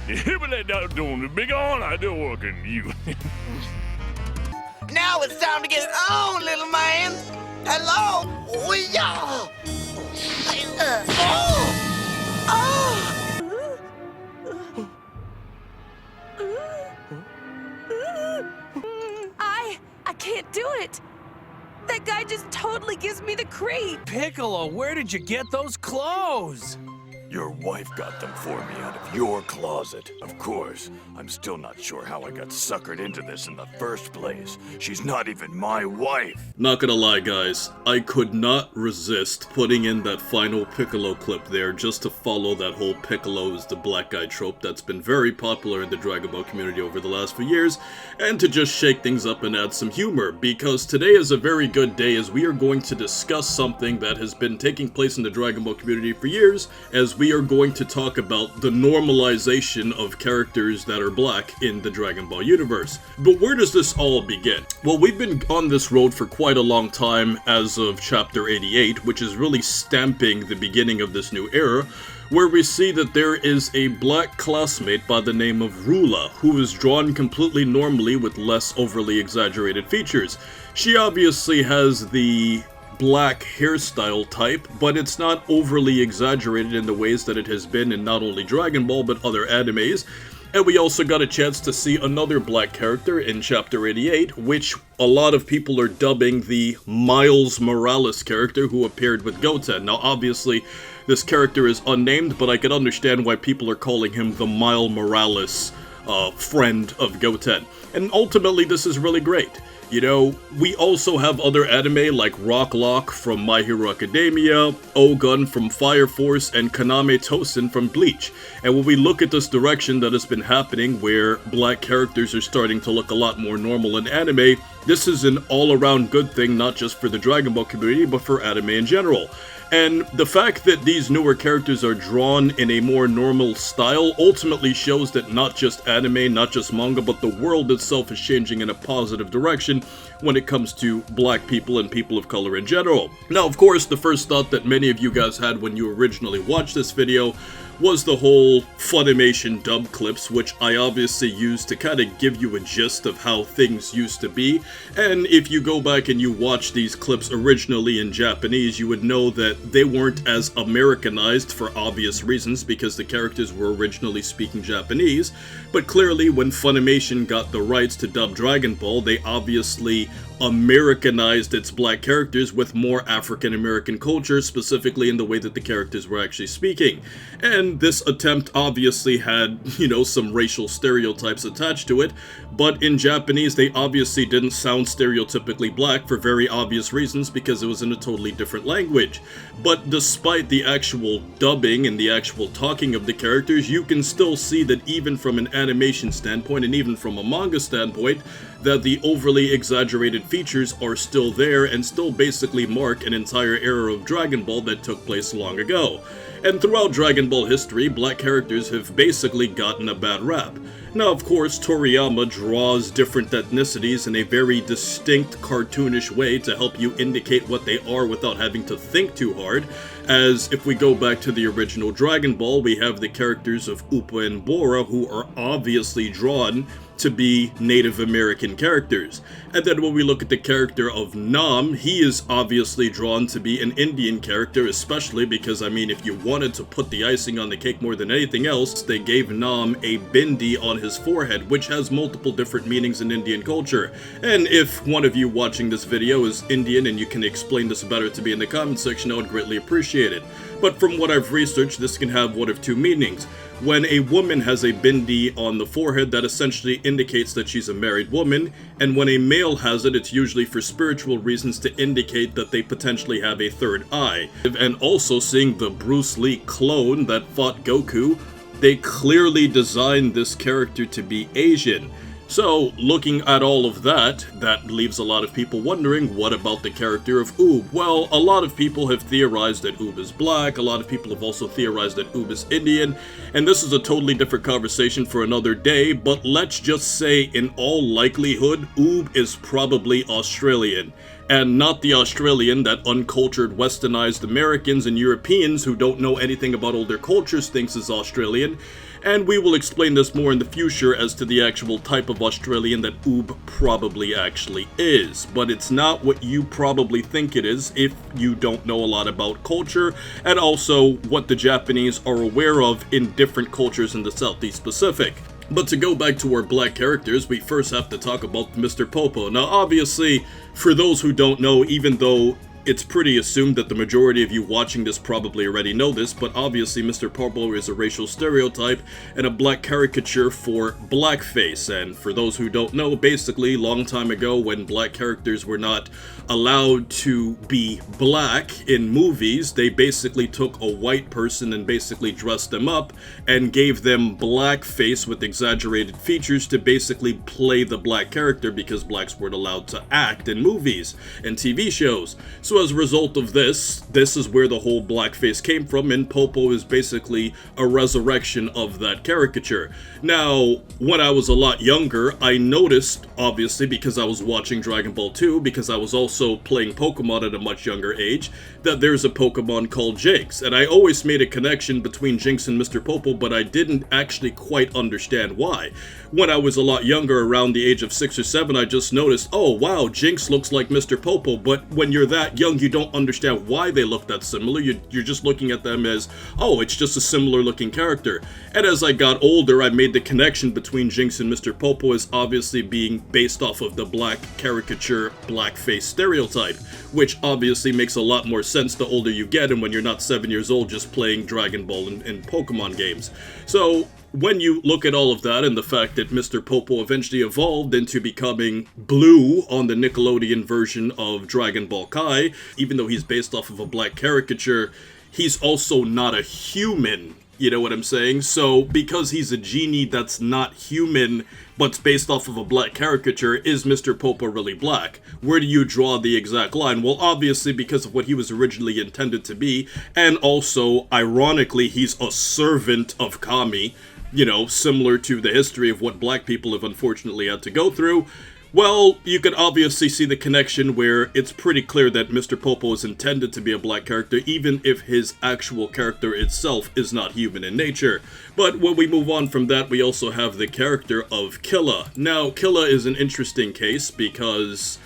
doing the big on, I do working you. Now it's time to get it on, little man. Hello? We-yaw. I can't do it. That guy just totally gives me the creep. Piccolo, where did you get those clothes? Your wife got them for me out of your closet. Of course, I'm still not sure how I got suckered into this in the first place. She's not even my wife. Not gonna lie, guys, I could not resist putting in that final Piccolo clip there just to follow that whole Piccolo is the black guy trope that's been very popular in the Dragon Ball community over the last few years, and to just shake things up and add some humor, because today is a very good day as we are going to discuss something that has been taking place in the Dragon Ball community for years, as we are going to talk about the normalization of characters that are black in the Dragon Ball universe. But where does this all begin? Well, we've been on this road for quite a long time as of Chapter 88, which is really stamping the beginning of this new era, where we see that there is a black classmate by the name of Rula, who is drawn completely normally with less overly exaggerated features. She obviously has the black hairstyle type, but it's not overly exaggerated in the ways that it has been in not only Dragon Ball but other animes. And we also got a chance to see another black character in Chapter 88, which a lot of people are dubbing the Miles Morales character who appeared with Goten. Now obviously this character is unnamed, but I can understand why people are calling him the Miles Morales friend of Goten. And ultimately this is really great. You know, we also have other anime like Rock Lock from My Hero Academia, Ogun from Fire Force, and Kaname Tosen from Bleach. And when we look at this direction that has been happening where black characters are starting to look a lot more normal in anime, this is an all-around good thing, not just for the Dragon Ball community, but for anime in general. And the fact that these newer characters are drawn in a more normal style ultimately shows that not just anime, not just manga, but the world itself is changing in a positive direction when it comes to black people and people of color in general. Now, of course, the first thought that many of you guys had when you originally watched this video was the whole Funimation dub clips, which I obviously used to kind of give you a gist of how things used to be. And if you go back and you watch these clips originally in Japanese, you would know that they weren't as Americanized for obvious reasons because the characters were originally speaking Japanese. But clearly when Funimation got the rights to dub Dragon Ball, they obviously Americanized its black characters with more African American culture, specifically in the way that the characters were actually speaking. And this attempt obviously had, you know, some racial stereotypes attached to it, but in Japanese they obviously didn't sound stereotypically black for very obvious reasons because it was in a totally different language. But despite the actual dubbing and the actual talking of the characters, you can still see that even from an animation standpoint and even from a manga standpoint, that the overly exaggerated features are still there and still basically mark an entire era of Dragon Ball that took place long ago. And throughout Dragon Ball history, black characters have basically gotten a bad rap. Now, of course, Toriyama draws different ethnicities in a very distinct, cartoonish way to help you indicate what they are without having to think too hard, as if we go back to the original Dragon Ball, we have the characters of Appa and Bora who are obviously drawn to be Native American characters. And then when we look at the character of Nam, he is obviously drawn to be an Indian character, especially because, I mean, if you wanted to put the icing on the cake more than anything else, they gave Nam a bindi on his forehead, which has multiple different meanings in Indian culture. And if one of you watching this video is Indian and you can explain this better to me in the comment section, I would greatly appreciate it. But from what I've researched, this can have one of two meanings. When a woman has a bindi on the forehead, that essentially indicates that she's a married woman, and when a male has it, it's usually for spiritual reasons to indicate that they potentially have a third eye. And also, seeing the Bruce Lee clone that fought Goku, they clearly designed this character to be Asian. So, looking at all of that, that leaves a lot of people wondering, what about the character of Oob? Well, a lot of people have theorized that Oob is black, a lot of people have also theorized that Oob is Indian, and this is a totally different conversation for another day, but let's just say, in all likelihood, Oob is probably Australian. And not the Australian that uncultured, westernized Americans and Europeans who don't know anything about older cultures thinks is Australian. And we will explain this more in the future as to the actual type of Australian that Oob probably actually is. But it's not what you probably think it is if you don't know a lot about culture, and also what the Japanese are aware of in different cultures in the Southeast Pacific. But to go back to our black characters, we first have to talk about Mr. Popo. Now obviously, for those who don't know, even though it's pretty assumed that the majority of you watching this probably already know this, but obviously Mr. Popo is a racial stereotype and a black caricature for blackface. And for those who don't know, basically, long time ago when black characters were not allowed to be black in movies, they basically took a white person and basically dressed them up and gave them blackface with exaggerated features to basically play the black character, because blacks weren't allowed to act in movies and TV shows. So as a result of this is where the whole blackface came from, and Popo is basically a resurrection of that caricature. Now, when I was a lot younger, I noticed, obviously because I was watching Dragon Ball 2, because I was also playing Pokemon at a much younger age, that there's a Pokemon called Jinx. And I always made a connection between Jinx and Mr. Popo, but I didn't actually quite understand why. When I was a lot younger, around the age of 6 or 7, I just noticed, oh wow, Jinx looks like Mr. Popo, but when you're that young, you don't understand why they look that similar. You're just looking at them as, oh, it's just a similar looking character. And as I got older, I made the connection between Jinx and Mr. Popo as obviously being based off of the black caricature, blackface stereotype, which obviously makes a lot more sense the older you get and when you're not 7 years old just playing Dragon Ball and Pokemon games. So when you look at all of that and the fact that Mr. Popo eventually evolved into becoming blue on the Nickelodeon version of Dragon Ball Kai, even though he's based off of a black caricature, he's also not a human. You know what I'm saying? So, because he's a genie that's not human, but's based off of a black caricature, is Mr. Popo really black? Where do you draw the exact line? Well, obviously because of what he was originally intended to be, and also, ironically, he's a servant of Kami, you know, similar to the history of what black people have unfortunately had to go through. Well, you can obviously see the connection where it's pretty clear that Mr. Popo is intended to be a black character, even if his actual character itself is not human in nature. But when we move on from that, we also have the character of Killa. Now, Killa is an interesting case because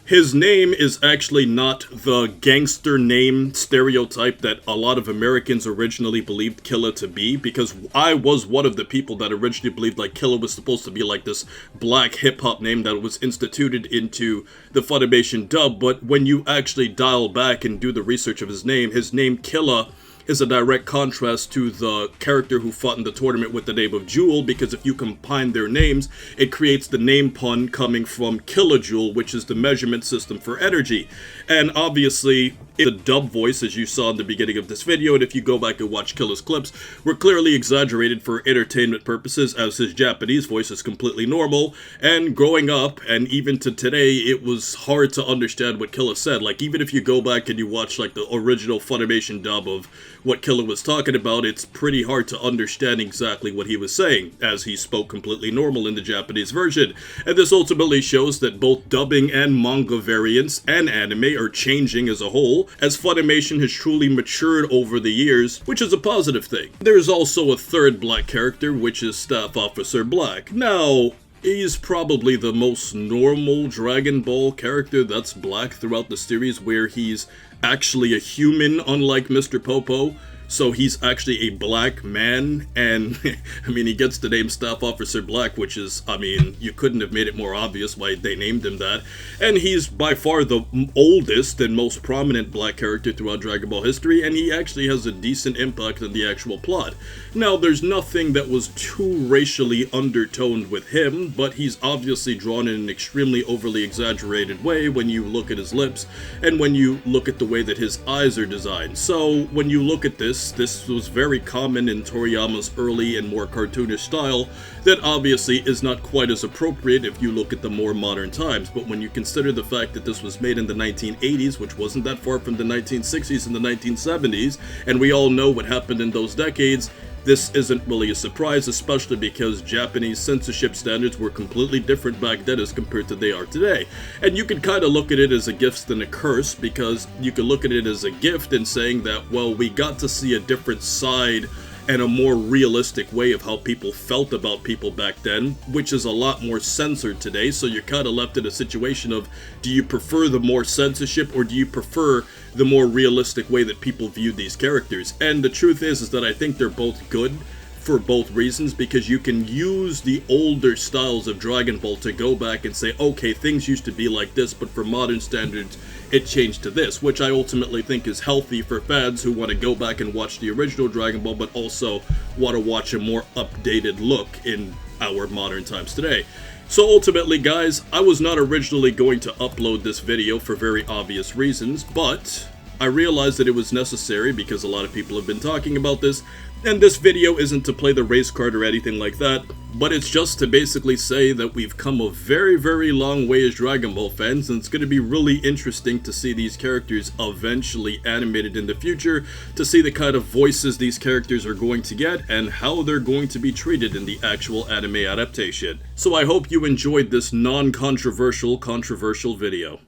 his name is actually not the gangster name stereotype that a lot of Americans originally believed Killa to be, because I was one of the people that originally believed like Killa was supposed to be like this black hip-hop name that was instituted into the Funimation dub, but when you actually dial back and do the research of his name Killa is a direct contrast to the character who fought in the tournament with the name of Jewel, because if you combine their names, it creates the name pun coming from kilojoule, which is the measurement system for energy. And obviously, the dub voice, as you saw in the beginning of this video, and if you go back and watch Killa's clips, were clearly exaggerated for entertainment purposes, as his Japanese voice is completely normal. And growing up, and even to today, it was hard to understand what Killa said. Like, even if you go back and you watch like the original Funimation dub of what Killa was talking about, it's pretty hard to understand exactly what he was saying, as he spoke completely normal in the Japanese version. And this ultimately shows that both dubbing and manga variants and anime are changing as a whole, as Funimation has truly matured over the years, which is a positive thing. There's also a third black character, which is Staff Officer Black. Now, he's probably the most normal Dragon Ball character that's black throughout the series, where he's actually a human, unlike Mr. Popo. So he's actually a black man, and I mean, he gets the name Staff Officer Black, which is, I mean, you couldn't have made it more obvious why they named him that. And he's by far the oldest and most prominent black character throughout Dragon Ball history, and he actually has a decent impact on the actual plot. Now, there's nothing that was too racially undertoned with him, but he's obviously drawn in an extremely overly exaggerated way when you look at his lips, and when you look at the way that his eyes are designed. So, when you look at this was very common in Toriyama's early and more cartoonish style that obviously is not quite as appropriate if you look at the more modern times. But when you consider the fact that this was made in the 1980s, which wasn't that far from the 1960s and the 1970s, and we all know what happened in those decades, this isn't really a surprise, especially because Japanese censorship standards were completely different back then as compared to they are today. And you can kind of look at it as a gift and a curse, because you can look at it as a gift in saying that, well, we got to see a different side and a more realistic way of how people felt about people back then, which is a lot more censored today. So you're kind of left in a situation of, do you prefer the more censorship, or do you prefer the more realistic way that people viewed these characters? And the truth is that I think they're both good for both reasons, because you can use the older styles of Dragon Ball to go back and say, okay, things used to be like this, but for modern standards it changed to this, which I ultimately think is healthy for fans who want to go back and watch the original Dragon Ball, but also want to watch a more updated look in our modern times today. So ultimately, guys, I was not originally going to upload this video for very obvious reasons, but I realized that it was necessary because a lot of people have been talking about this, and this video isn't to play the race card or anything like that, but it's just to basically say that we've come a very, very long way as Dragon Ball fans, and it's going to be really interesting to see these characters eventually animated in the future, to see the kind of voices these characters are going to get, and how they're going to be treated in the actual anime adaptation. So I hope you enjoyed this non-controversial, controversial video.